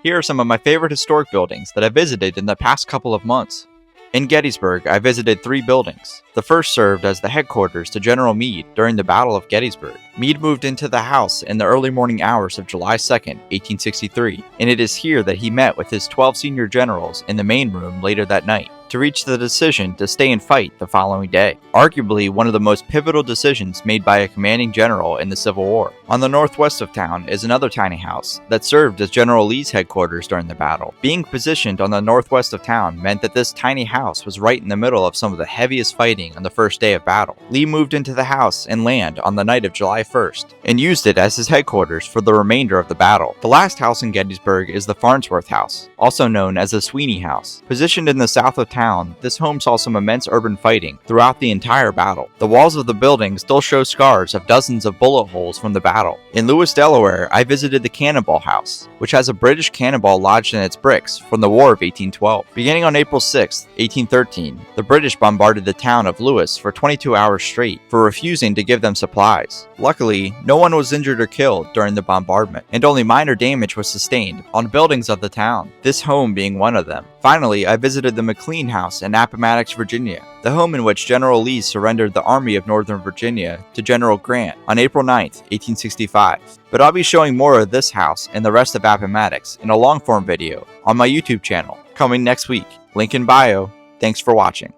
Here are some of my favorite historic buildings that I visited in the past couple of months. In Gettysburg, I visited 3 buildings. The first served as the headquarters to General Meade during the Battle of Gettysburg. Meade moved into the house in the early morning hours of July 2, 1863, and it is here that he met with his 12 senior generals in the main room later that night to reach the decision to stay and fight the following day. Arguably one of the most pivotal decisions made by a commanding general in the Civil War. On the northwest of town is another tiny house that served as General Lee's headquarters during the battle. Being positioned on the northwest of town meant that this tiny house was right in the middle of some of the heaviest fighting on the first day of battle. Lee moved into the house and land on the night of July 1st and used it as his headquarters for the remainder of the battle. The last house in Gettysburg is the Farnsworth House, also known as the Sweeney House. Positioned in the south of town, this home saw some immense urban fighting throughout the entire battle. The walls of the building still show scars of dozens of bullet holes from the battle. In Lewis, Delaware, I visited the Cannonball House, which has a British cannonball lodged in its bricks from the War of 1812. Beginning on April 6, 1813, the British bombarded the town of Lewis for 22 hours straight for refusing to give them supplies. Luckily, no one was injured or killed during the bombardment, and only minor damage was sustained on buildings of the town, this home being one of them. Finally, I visited the McLean House in Appomattox, Virginia, the home in which General Lee surrendered the Army of Northern Virginia to General Grant on April 9, 1865. But I'll be showing more of this house and the rest of Appomattox in a long-form video on my YouTube channel, coming next week. Link in bio. Thanks for watching.